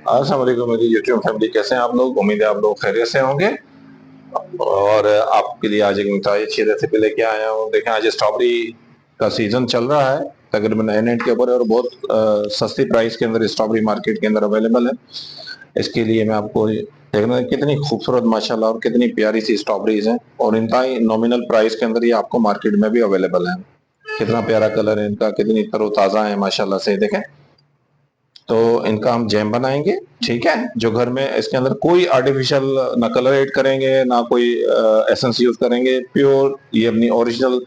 अस्सलाम वालेकुम मेरी यूट्यूब फैमिली, कैसे हैं आप लोग? उम्मीद है आप लोग खैरियत से होंगे। और आपके लिए आज एक मिठाई अच्छी रेसिपी लेके आया हूँ। देखें, आज स्ट्रॉबेरी का सीजन चल रहा है तकरीबन एंड के ऊपर, और बहुत सस्ती प्राइस के अंदर स्ट्रॉबेरी मार्केट के अंदर अवेलेबल है। इसके लिए मैं आपको देखना, कितनी खूबसूरत माशाल्लाह और कितनी प्यारी सी स्ट्रॉबेरीज हैं, और इनका नॉमिनल प्राइस के अंदर ये आपको मार्केट में भी अवेलेबल है। कितना प्यारा कलर है इनका, कितनी तरोताजा है माशाल्लाह से। देखें, तो इनका हम जैम बनाएंगे। ठीक है, जो घर में इसके अंदर कोई आर्टिफिशियल ना कलर ऐड करेंगे, ना कोई एसेंस यूज करेंगे। प्योर ये अपनी ओरिजिनल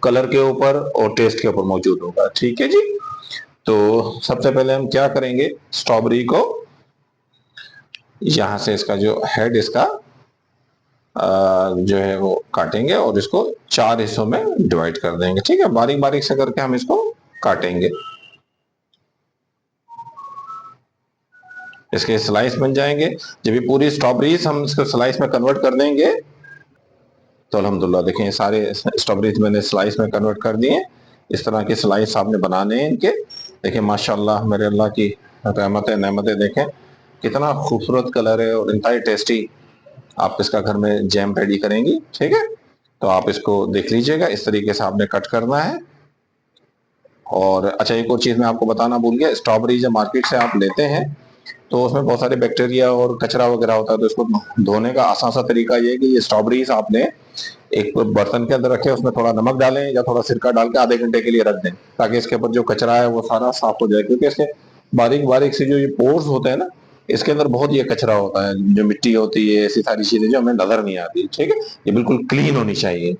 कलर के ऊपर और टेस्ट के ऊपर मौजूद होगा। ठीक है जी। तो सबसे पहले हम क्या करेंगे, स्ट्रॉबेरी को यहां से इसका जो हेड इसका जो है वो काटेंगे, और इसको 4 हिस्सों में डिवाइड कर देंगे। ठीक है, बारीक बारीक से करके हम इसको काटेंगे। इसके स्लाइस बन जाएंगे। जब ये पूरी स्ट्रॉबेरीज हम इसको स्लाइस में कन्वर्ट कर देंगे, तो अल्हम्दुलिल्लाह देखें, ये सारे स्ट्रॉबेरीज मैंने स्लाइस में कन्वर्ट कर दिए। इस तरह के स्लाइस आपने बनाने हैं इनके। देखें माशाल्लाह, मेरे अल्लाह की रहमत है, नेमत है। देखें कितना खूबसूरत कलर है और इंतहाई टेस्टी आप इसका घर में जैम रेडी करेंगी। ठीक है, तो आप इसको देख लीजिएगा, इस तरीके से आपने कट करना है। और अच्छा, एक और चीज मैं आपको बताना भूल गया, स्ट्रॉबेरी जब मार्केट से आप लेते हैं तो उसमें बहुत सारे बैक्टीरिया और कचरा वगैरह होता है। तो इसको धोने का आसान सा तरीका ये है कि ये स्ट्रॉबेरीज आपने एक बर्तन के अंदर रखे, उसमें थोड़ा नमक डालें या थोड़ा सिरका डाल के आधे घंटे के लिए रख दें, ताकि इसके ऊपर जो कचरा है वो सारा साफ हो जाए। क्योंकि इसके बारीक बारीक से जो ये पोर्स होते हैं ना, इसके अंदर बहुत ये कचरा होता है, जो मिट्टी होती है, ऐसी सारी चीजें जो हमें नजर नहीं आती। ठीक है, ये बिल्कुल क्लीन होनी चाहिए।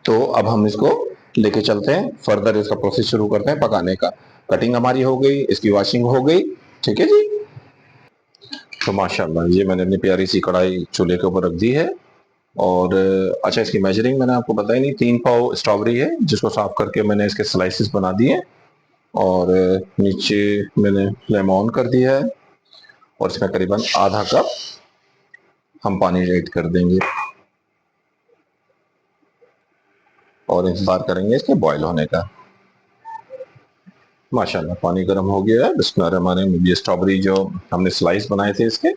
तो अब हम इसको लेके चलते हैं फर्दर, इसका प्रोसेस शुरू करते हैं पकाने का। कटिंग हमारी हो गई, इसकी वॉशिंग हो गई। ठीक है जी। तो माशाल्लाह, ये मैंने अपनी प्यारी सी कढ़ाई चूल्हे के ऊपर रख दी है। और अच्छा, इसकी मेजरिंग मैंने आपको बताई नहीं। 3 पाव स्ट्रॉबेरी है, जिसको साफ करके मैंने इसके स्लाइसिस बना दिए। और नीचे मैंने फ्लेम ऑन कर दिया है, और इसमें करीबन आधा कप हम पानी ऐड कर देंगे, और इंतजार करेंगे इसके बॉयल होने का। माशाल्लाह, पानी गर्म हो गया है। बिस्मिल्लाहिर्रहमानिर्रहीम। ये स्ट्रॉबेरी जो हमने स्लाइस बनाए थे इसके,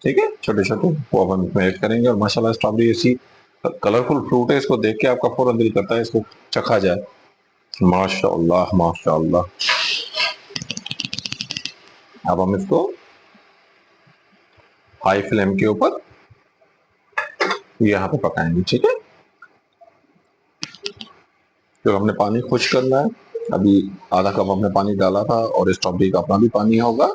ठीक है, छोटे छोटे, वो हम इसमें ऐड करेंगे। और माशाल्लाह, स्ट्रॉबेरी ऐसी कलरफुल फ्रूट है, इसको देख के आपका फौरन दिल करता है इसको चखा जाए। माशाल्लाह माशाल्लाह। अब हम इसको हाई फ्लेम के ऊपर यहाँ पे पकाएंगे। ठीक है, तो हमने पानी खुश करना है। अभी आधा कप हमने पानी डाला था, और स्ट्रॉबेरी का अपना भी पानी होगा।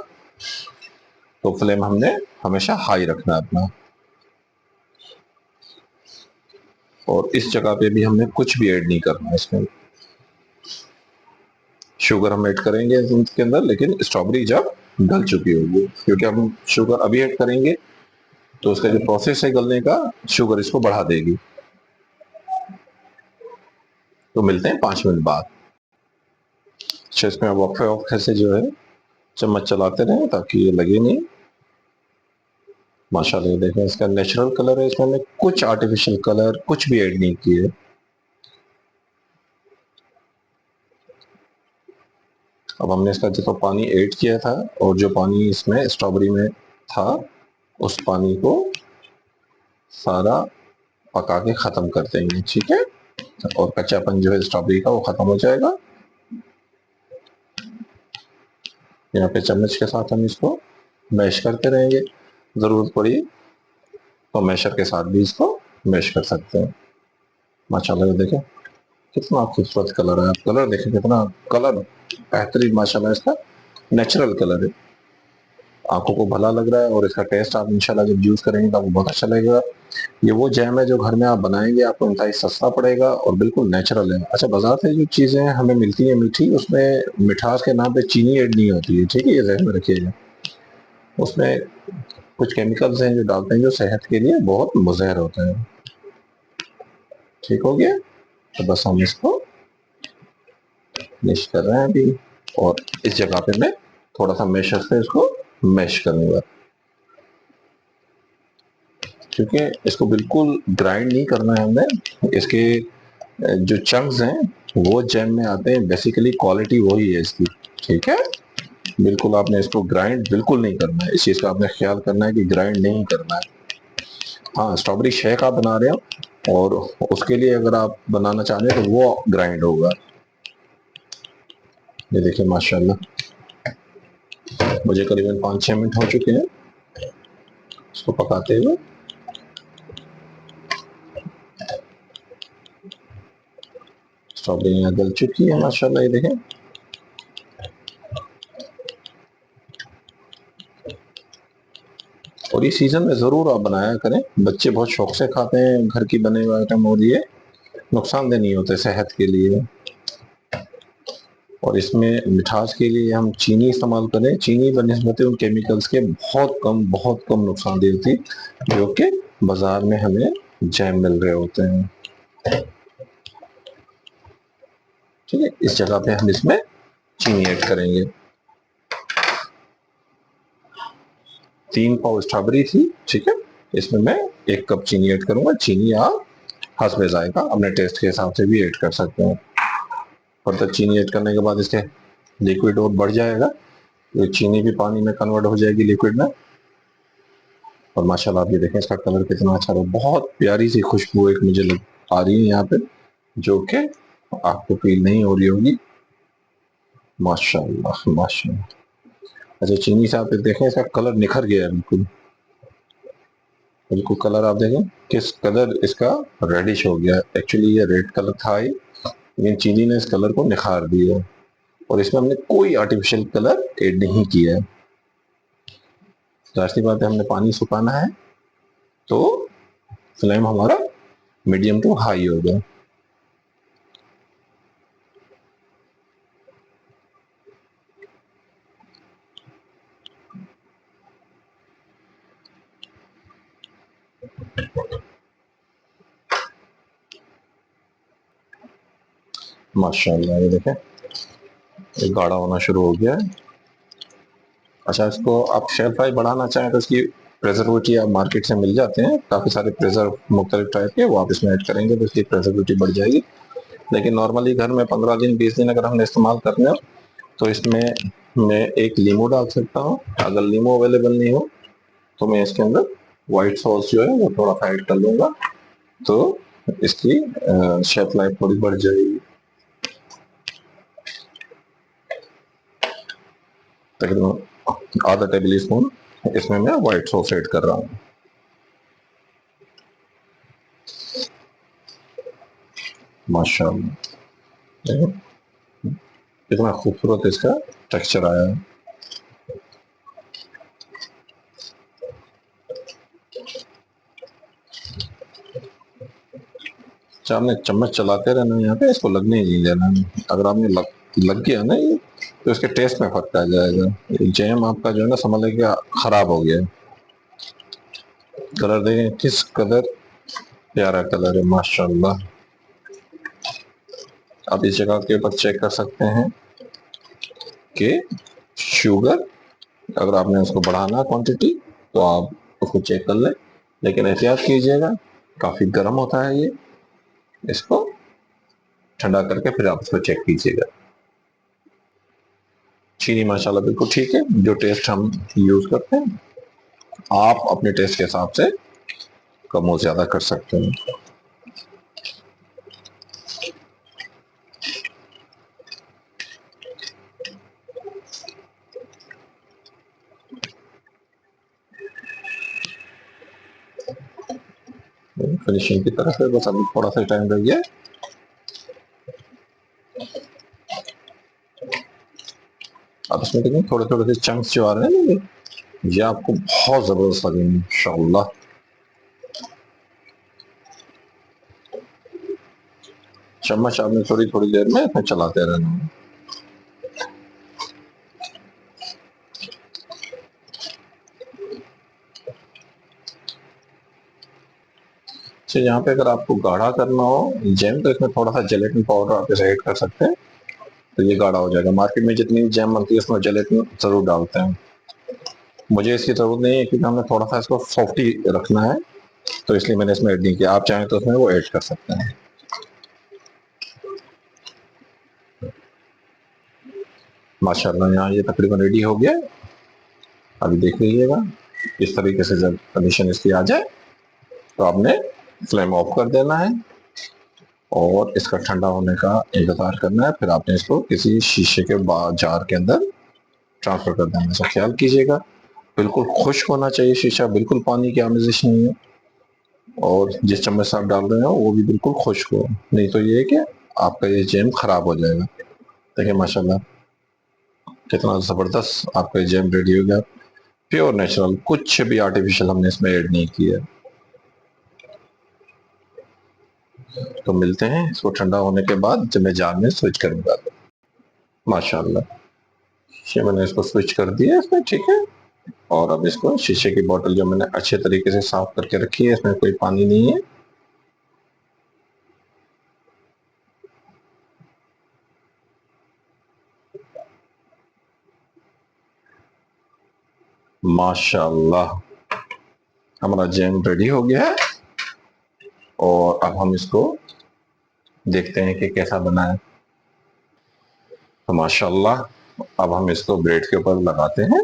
तो फ्लेम हमने हमेशा हाई रखना है अपना। और इस जगह पे भी हमने कुछ भी ऐड नहीं करना है इसमें। शुगर हम ऐड करेंगे इसके अंदर, लेकिन स्ट्रॉबेरी जब गल चुकी होगी, क्योंकि हम शुगर अभी ऐड करेंगे तो उसका जो प्रोसेस है गलने का, शुगर इसको बढ़ा देगी। तो मिलते हैं 5 मिनट बाद। अच्छा, इसमें वक्फे वक्फे से जो है चम्मच चलाते रहें, ताकि ये लगे नहीं। माशाल्लाह, ये देखें, इसका नेचुरल कलर है, इसमें हमने कुछ आर्टिफिशियल कलर कुछ भी ऐड नहीं किए। अब हमने इसका जो पानी ऐड किया था, और जो पानी इसमें स्ट्रॉबेरी में था, उस पानी को सारा पका के खत्म कर देंगे। ठीक है, और कच्चापन जो है स्ट्रॉबेरी का वो खत्म हो जाएगा। यहाँ पे चम्मच के साथ हम इसको मैश करते रहेंगे। जरूरत पड़ी तो मैशर के साथ भी इसको मैश कर सकते हैं। माशाल्लाह, ये देखें कितना खूबसूरत कलर है। आप कलर देखें, कितना कलर बेहतरीन माशाल्लाह, इसका नेचुरल कलर है, आंखों को भला लग रहा है। और इसका टेस्ट आप इंशाल्लाह जब यूज करेंगे तो आपको बहुत अच्छा लगेगा। ये वो जैम है जो घर में आप बनाएंगे, आपको इंतहाई सस्ता पड़ेगा और बिल्कुल नेचुरल है। अच्छा, बाजार से जो चीजें हमें मिलती है मीठी, उसमें मिठास के नाम पे चीनी ऐड नहीं होती है। ठीक है, ये जहन में रखिएगा। उसमें कुछ केमिकल्स हैं जो डालते हैं, जो सेहत के लिए बहुत मुज़र होते हैं। ठीक हो गया, तो बस हम इसको मैश कर रहे हैं अभी। और इस जगह पे मैं थोड़ा सा मैशर से इसको मैश करूंगा, क्योंकि इसको बिल्कुल ग्राइंड नहीं करना है हमें। इसके जो चंक्स हैं वो जैम में आते हैं, बेसिकली क्वालिटी वही है इसकी। ठीक है, बिल्कुल आपने इसको ग्राइंड बिल्कुल नहीं करना है, इस चीज का आपने ख्याल करना है कि ग्राइंड नहीं करना है। हाँ, स्ट्रॉबेरी शेक आप बना रहे हो और उसके लिए अगर आप बनाना चाह रहे हो तो वो ग्राइंड होगा। ये देखिए माशाल्लाह मुझे करीबन 5-6 मिनट हो चुके हैं इसको पकाते हुए। स्ट्रॉबेरी यहाँ गल चुकी है माशाल्लाह, ये देखें। और ये सीजन में जरूर आप बनाया करें, बच्चे बहुत शौक से खाते हैं घर की बने हुए आइटम, और ये नुकसानदेह नहीं होते सेहत के लिए। और इसमें मिठास के लिए हम चीनी इस्तेमाल करें, चीनी बनिस्बत उन केमिकल्स के बहुत कम नुकसानदेह होती, जो कि बाजार में हमें जैम मिल रहे होते हैं। ठीक है, इस जगह पे हम इसमें चीनी ऐड करेंगे। 3 पाव स्ट्रॉबेरी थी, ठीक है, इसमें मैं 1 कप चीनी ऐड करूंगा। चीनी आप हस्बे जायका अपने टेस्ट के हिसाब से भी ऐड कर सकते हैं। और तक चीनी ऐड करने के बाद इसके लिक्विड और बढ़ जाएगा, तो चीनी भी पानी में कन्वर्ट हो जाएगी लिक्विड में। और माशाल्लाह आप ये देखें इसका कलर कितना अच्छा है, बहुत प्यारी सी खुशबू एक मुझे आ रही है यहाँ पे, जो कि आपको फील नहीं हो रही होगी। माशाल्लाह माशाल्लाह। अच्छा, चीनी से आप देखें इसका कलर निखर गया है बिल्कुल, बिल्कुल कलर आप देखें किस कलर इसका रेडिश हो गया। एक्चुअली ये रेड कलर था ही, लेकिन चीनी ने इस कलर को निखार दिया। और इसमें हमने कोई आर्टिफिशियल कलर ऐड नहीं किया है। जाहिर सी बात है हमने पानी सुखाना है, तो फ्लेम हमारा मीडियम टू हाई होगा। माशाल्लाह ये देखें ये गाढ़ा होना शुरू हो गया है। अच्छा, इसको आप शेल्फ लाइफ बढ़ाना चाहें तो इसकी प्रेजर्वेटिव आप मार्केट से मिल जाते हैं, काफ़ी सारे प्रेजर्व मुख्तलिफ टाइप के, वो आप इसमें ऐड करेंगे तो इसकी प्रेजर्वेटिव बढ़ जाएगी। लेकिन नॉर्मली घर में 15 दिन 20 दिन अगर हमने इस्तेमाल करने हो तो इसमें मैं एक लीमू डाल सकता हूँ। अगर लीमू अवेलेबल नहीं हो तो मैं इसके अंदर व्हाइट सॉस जो है वो थोड़ा सा ऐड कर लूँगा, तो इसकी शेल्फ लाइफ थोड़ी बढ़ जाएगी। तकरीबन आधा टेबल स्पून इसमें मैं व्हाइट सॉस ऐड कर रहा हूँ। माशाल्लाह कितना खूबसूरत इसका टेक्सचर आया है। अच्छा, आपने चम्मच चलाते रहना यहाँ पे, इसको लगने ही नहीं देना। अगर आपने लग गया ना ये, तो इसके टेस्ट में फर्क आ जाएगा। ये जैम आपका जो है ना समझ लें खराब हो गया है। कलर देखें किस कलर प्यारा कलर है माशाल्लाह। आप इस जगह के ऊपर चेक कर सकते हैं कि शुगर, अगर आपने उसको बढ़ाना क्वांटिटी तो आप उसको चेक कर लें, लेकिन एहतियात कीजिएगा काफ़ी गर्म होता है ये, इसको ठंडा करके फिर आप उसको चेक कीजिएगा। चीनी माशाल्लाह बिल्कुल ठीक है, जो टेस्ट हम यूज़ करते हैं आप अपने टेस्ट के हिसाब से कम और ज़्यादा कर सकते हैं। फिनिशिंग की तरफ है, बस अभी थोड़ा सा टाइम रह गया। अब इसमें देखिए थोड़े थोड़े से चंक्स जो आ रहे हैं ना, ये आपको बहुत जबरदस्त लगेंगे इंशाल्लाह। चम्मच आपने थोड़ी थोड़ी देर में इसमें चलाते रहना है। अच्छा, यहाँ पे अगर आपको गाढ़ा करना हो जैम तो इसमें थोड़ा सा जेलेटिन पाउडर आप इसे ऐड कर सकते हैं, तो ये गाढ़ा हो जाएगा। मार्केट में जितनी जैम बनती है उसमें जेलेटिन जरूर डालते हैं। मुझे इसकी जरूरत नहीं है क्योंकि हमने थोड़ा सा इसको सॉफ्ट ही रखना है, तो इसलिए मैंने इसमें ऐड नहीं किया। आप चाहें तो उसमें वो ऐड कर सकते हैं। माशाल्लाह यहाँ ये तकरीबन रेडी हो गया। अभी देख लीजिएगा इस तरीके से जब कंडीशन इसकी आ जाए तो आपने फ्लेम ऑफ कर देना है और इसका ठंडा होने का इंतजार करना है। फिर आपने इसको किसी शीशे के जार के अंदर ट्रांसफर कर देना है। इसका ख्याल कीजिएगा बिल्कुल खुश्क होना चाहिए शीशा, बिल्कुल पानी की आमेजिश नहीं है, और जिस चम्मच से आप डाल रहे हो वो भी बिल्कुल खुश्क हो, नहीं तो ये है कि आपका ये जैम खराब हो जाएगा। देखिए माशाल्लाह कितना जबरदस्त आपका ये जैम रेडी हो गया, प्योर नेचुरल, कुछ भी आर्टिफिशियल हमने इसमें ऐड नहीं किया। तो मिलते हैं इसको ठंडा होने के बाद जब मैं जार में स्विच करूंगा। माशाल्लाह ये मैंने इसको स्विच कर दिया इसमें, ठीक है। और अब इसको शीशे की बोतल जो मैंने अच्छे तरीके से साफ करके रखी है, इसमें कोई पानी नहीं है। माशाल्लाह हमारा जैम रेडी हो गया है और अब हम इसको देखते हैं कि कैसा बना है। तो माशाल्लाह अब हम इसको ब्रेड के ऊपर लगाते हैं।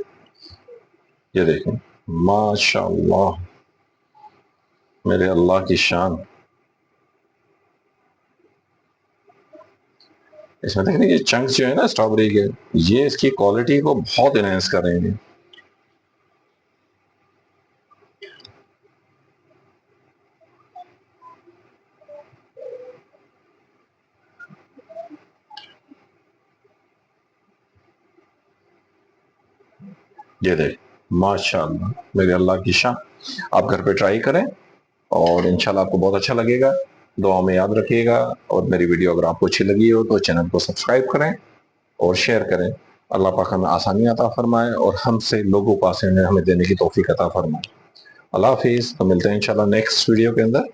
ये देखें माशाल्लाह मेरे अल्लाह की शान। इसमें देखें ये चंक्स जो है ना स्ट्रॉबेरी के, ये इसकी क्वालिटी को बहुत इनहेंस करेंगे। ये देख माशाल्लाह मेरे अल्लाह की शान। आप घर पे ट्राई करें और इंशाल्लाह आपको बहुत अच्छा लगेगा। दुआ में याद रखिएगा, और मेरी वीडियो अगर आपको अच्छी लगी हो तो चैनल को सब्सक्राइब करें और शेयर करें। अल्लाह पाक हमें आसानी अता फरमाए और हमसे लोगों को आसानी हमें देने की तौफीक अता फरमाए। अल्लाह हाफिज। तो मिलते हैं इंशाल्लाह नेक्स्ट वीडियो के अंदर।